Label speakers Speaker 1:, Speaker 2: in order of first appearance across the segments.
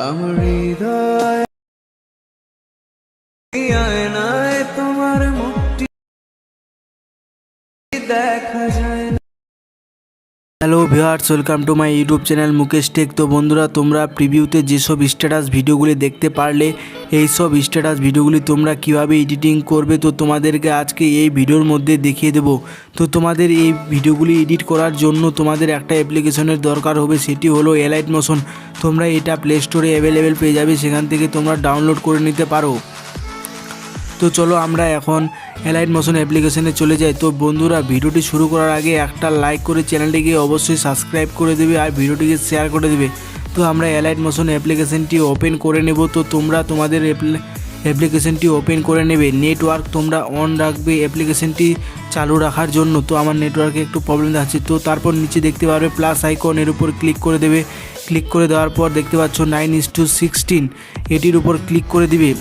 Speaker 1: আমার হৃদয় আয়নায় তোমার মুখটি দেখা যায় না।
Speaker 2: Hello viewers, welcome to my YouTube channel Mukesh tech. তো বন্ধুরা, তোমরা প্রিভিউতে যেসব স্ট্যাটাস ভিডিওগুলি দেখতে পারলে, এই সব স্ট্যাটাস ভিডিওগুলি তোমরা কিভাবে এডিটিং করবে তো তোমাদেরকে আজকে এই ভিডিওর মধ্যে দেখিয়ে দেবো। তো তোমাদের এই ভিডিওগুলি এডিট করার জন্য তোমাদের একটা অ্যাপ্লিকেশনের দরকার হবে, সেটি হলো এলাইট মোশন। তোমরা এটা প্লে স্টোরে অ্যাভেলেবেল পেয়ে যাবে, সেখান থেকে তোমরা ডাউনলোড করে নিতে পারো। তো চলো আমরা এখন এলাইট মোশন অ্যাপ্লিকেশনে চলে যাই। তো বন্ধুরা, ভিডিওটি শুরু করার আগে একটা লাইক করে চ্যানেলটিকে অবশ্যই সাবস্ক্রাইব করে দেবে আর ভিডিওটিকে শেয়ার করে দেবে। তো আমরা এলাইট মোশন অ্যাপ্লিকেশনটি ওপেন করে নেব। তো তোমরা তোমাদের অ্যাপ্লিকেশনটি ওপেন করে নেবে। নেটওয়ার্ক তোমরা অন রাখবে অ্যাপ্লিকেশনটি চালু রাখার জন্য। তো আমার নেটওয়ার্কে একটু প্রবলেম আছে। তো তারপর নিচে দেখতে পারবে প্লাস আইকন, এর উপর ক্লিক করে দেবে। ক্লিক করে দেওয়ার পর দেখতে পাচ্ছ 9:16 এটির উপর ক্লিক করে দিবে।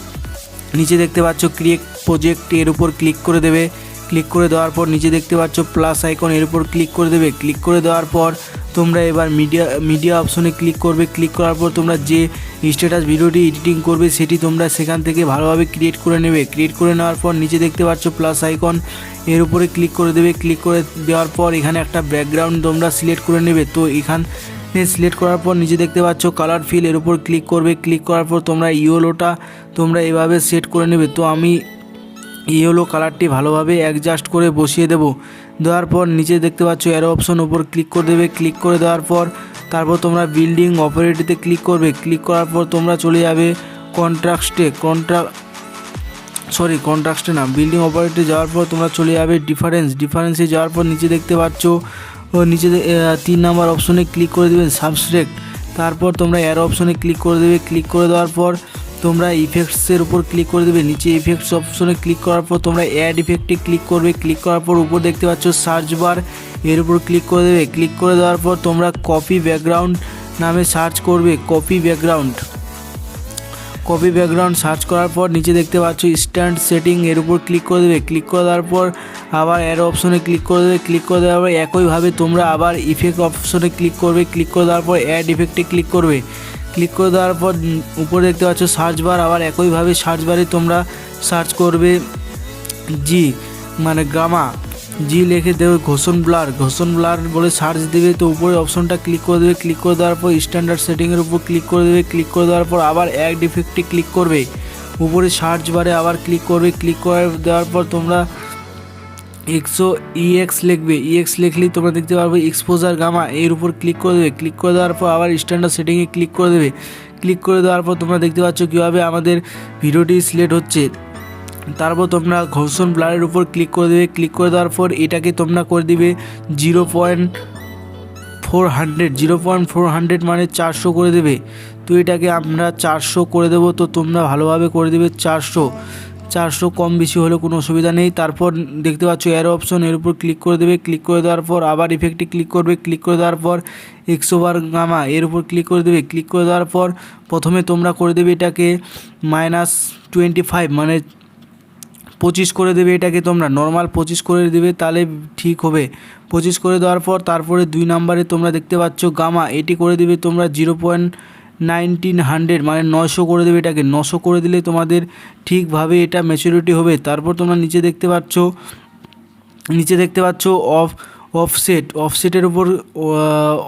Speaker 2: নিচে দেখতে পাচ্ছ ক্রিয়েট প্রজেক্ট, এর উপর ক্লিক করে দেবে। ক্লিক করে দেওয়ার পর নিচে দেখতে পাচ্ছ প্লাস আইকন, এর উপর ক্লিক করে দেবে। ক্লিক করে দেওয়ার পর তোমরা এবার মিডিয়া অপশনে ক্লিক করবে। ক্লিক করার পর তোমরা যে স্ট্যাটাস ভিডিওটি এডিটিং করবে সেটি তোমরা সেখান থেকে ভালোভাবে ক্রিয়েট করে নেবে। ক্রিয়েট করে নেওয়ার পর নিচে দেখতে পাচ্ছ প্লাস আইকন, এর উপরে ক্লিক করে দেবে। ক্লিক করে দেওয়ার পর এখানে একটা ব্যাকগ্রাউন্ড তোমরা সিলেক্ট করে নেবে। তো সিলেক্ট করার পর নিচে দেখতে পাচ্ছ কালার ফিল, এর উপর ক্লিক করবে। ক্লিক করার পর তোমরা ইয়েলোটা তোমরা এভাবে সেট করে নেবে। তো আমি ইয়েলো কালারটি ভালোভাবে অ্যাডজাস্ট করে বসিয়ে দেব। দেওয়ার পর নিচে দেখতে পাচ্ছ অ্যারো অপশন, উপর ক্লিক করে দেবে। ক্লিক করে দেওয়ার পর তারপর তোমরা বিল্ডিং অপারেটরতে ক্লিক করবে। ক্লিক করার পর তোমরা চলে যাবে কন্ট্রাস্টে না, বিল্ডিং অপারেটরে যাওয়ার পর তোমরা চলে যাবে ডিফারেন্সে যাওয়ার পর নিচে দেখতে পাচ্ছ নিচে 3 নাম্বার অপশনে ক্লিক করে দেবে সাবস্ট্রাক্ট। তারপর তোমরা অ্যারো অপশনে ক্লিক করে দেবে। ক্লিক করে দেওয়ার পর তোমরা ইফেক্টসের উপর ক্লিক করে দেবে। নিচে ইফেক্টস অপশনে ক্লিক করার পর তোমরা অ্যাড ইফেক্টে ক্লিক করবে। ক্লিক করার পর উপর দেখতে পাচ্ছ সার্চ বার, এর উপর ক্লিক করে দেবে। ক্লিক করে দেওয়ার পর তোমরা কপি ব্যাকগ্রাউন্ড নামে সার্চ করবে। কপি ব্যাকগ্রাউন্ড সার্চ করার পর নিচে দেখতে পাচ্ছ স্ট্যান্ড সেটিং, এর উপর ক্লিক করে দেবে। ক্লিক করে দেওয়ার পর আবার অ্যারো অপশনে ক্লিক করে দেবে। ক্লিক করে দেওয়ার পর একইভাবে তোমরা আবার ইফেক্ট অপশনে ক্লিক করবে। ক্লিক করে দেওয়ার পর অ্যাড ইফেক্টে ক্লিক করবে। ক্লিক করে দেওয়ার পর উপরে দেখতে পাচ্ছ সার্চ বার, আবার একইভাবে সার্চ বারে তোমরা সার্চ করবে গামা জি লিখে দেবে ঘোষণ ব্লার বলে সার্চ দেবে। তো উপরে অপশনটা ক্লিক করে দেবে। ক্লিক করে দেওয়ার পর স্ট্যান্ডার্ড সেটিংয়ের উপর ক্লিক করে দেবে। ক্লিক করে দেওয়ার পর আবার অ্যাড ইফেক্টে ক্লিক করবে। উপরে সার্চ বারে আবার ক্লিক করবে। ক্লিক করে দেওয়ার পর তোমরা EX লিখলেই তোমরা দেখতে পারবে এক্সপোজার গামা, এর উপর ক্লিক করে দেবে। ক্লিক করে দেওয়ার পর আবার স্ট্যান্ডার্ড সেটিংয়ে ক্লিক করে দেবে। ক্লিক করে দেওয়ার পর তোমরা দেখতে পাচ্ছ কীভাবে আমাদের ভিডিওটি সিলেক্ট হচ্ছে। তারপর তোমরা ঘর্ষণ ব্লারের উপর ক্লিক করে দেবে। ক্লিক করে দেওয়ার পর এটাকে তোমরা করে দিবে 0.400 মানে 400 করে দেবে। তো এটাকে আমরা 400 করে দেবো। তো তোমরা ভালোভাবে করে দেবে 400 কম বেশি হলে কোনো অসুবিধা নেই। তারপর দেখতে পাচ্ছ অ্যারো অপশন, এর উপর ক্লিক করে দেবে। ক্লিক করে দেওয়ার পর আবার ইফেক্টে ক্লিক করবে। ক্লিক করে দেওয়ার পর এক্সোভার গামা, এর উপর ক্লিক করে দেবে। ক্লিক করে দেওয়ার পর প্রথমে তোমরা করে দেবে এটাকে -25 মানে 25 করে দেবে। এটাকে তোমরা নর্মাল 25 করে দেবে, তাহলে ঠিক হবে। 25 করে দেওয়ার পর তারপরে 2 নাম্বারে তোমরা দেখতে পাচ্ছ গামা, এটি করে দেবে তোমরা 0.1900 মানে 900 করে দেবে। এটাকে 900 করে দিলে তোমাদের ঠিকভাবে এটা ম্যাচুরিটি হবে। তারপর তোমরা নিচে দেখতে পাচ্ছ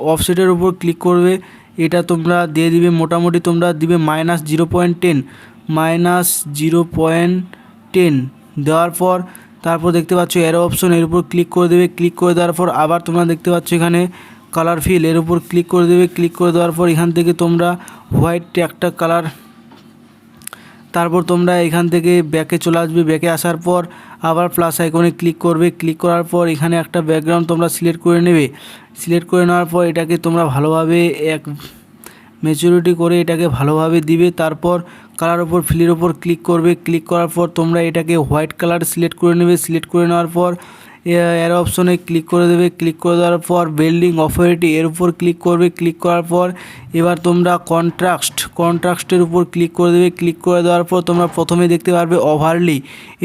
Speaker 2: অফসেটের উপর ক্লিক করবে। এটা তোমরা দিয়ে দিবে মোটামুটি তোমরা দিবে -0.10 দেওয়ার পর তারপর দেখতে পাচ্ছ অ্যারো অপশন, এর উপর ক্লিক করে দেবে। ক্লিক করে দেওয়ার পর আবার তোমরা দেখতে পাচ্ছ এখানে কালার ফিল, এর উপর ক্লিক করে দেবে। ক্লিক করে দেওয়ার পর এখান থেকে তোমরা হোয়াইট একটা কালার, তারপর তোমরা এখান থেকে ব্যাকে চলে আসবে। ব্যাকে আসার পর আবার প্লাস আইকনে ক্লিক করবে। ক্লিক করার পর এখানে একটা ব্যাকগ্রাউন্ড তোমরা সিলেক্ট করে নেবে। সিলেক্ট করে নেওয়ার পর এটাকে তোমরা ভালোভাবে ম্যাচুরিটি করে এটাকে ভালোভাবে দিবে। তারপর কালার উপর ফিলের উপর ক্লিক করবে। ক্লিক করার পর তোমরা এটাকে হোয়াইট কালার সিলেক্ট করে নেবে। সিলেক্ট করে নেওয়ার পর অ্যারো অপশনে ক্লিক করে দেবে। ক্লিক করে দেওয়ার পর বিল্ডিং অথরিটি এর উপর ক্লিক করবে। ক্লিক করার পর এবার তোমরা কন্ট্রাস্টের উপর ক্লিক করে দেবে। ক্লিক করে দেওয়ার পর তোমরা প্রথমে দেখতে পারবে ওভারলি,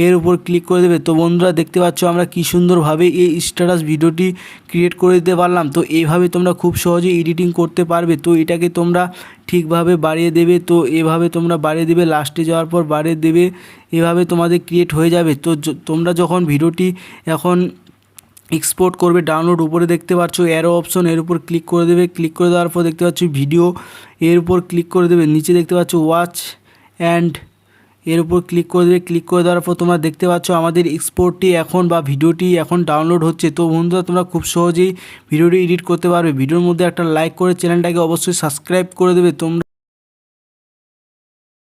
Speaker 2: এর উপর ক্লিক করে দেবে। তো বন্ধুরা দেখতে পাচ্ছ আমরা কি সুন্দরভাবে এই স্ট্যাটাস ভিডিওটি ক্রিয়েট করে দিতে পারলাম। তো এইভাবে তোমরা খুব সহজে এডিটিং করতে পারবে। তো এটাকে তোমরা ঠিকভাবে বাড়িয়ে দেবে। তো এভাবে তোমরা বাড়িয়ে দেবে, লাস্টে যাওয়ার পর বাড়িয়ে দেবে, এভাবে তোমাদের ক্রিয়েট হয়ে যাবে। তো তোমরা যখন ভিডিওটি এখন এক্সপোর্ট করবে, ডাউনলোড উপরে দেখতে পাচ্ছ অ্যারো অপশন, এর উপর ক্লিক করে দেবে। ক্লিক করে দেওয়ার পর দেখতে পাচ্ছ ভিডিও, এর উপর ক্লিক করে দেবে। নিচে দেখতে পাচ্ছ ওয়াচ অ্যান্ড, এর উপর ক্লিক করে দেবে। ক্লিক করে দেওয়ার পর তোমরা দেখতে পাচ্ছ আমাদের এক্সপোর্টটি এখন বা ভিডিওটি এখন ডাউনলোড হচ্ছে। তো বন্ধুরা তোমরা খুব সহজেই ভিডিওটি এডিট করতে পারবে। ভিডিওর মধ্যে একটা লাইক করে চ্যানেলটাকে অবশ্যই সাবস্ক্রাইব করে দেবে তোমরা।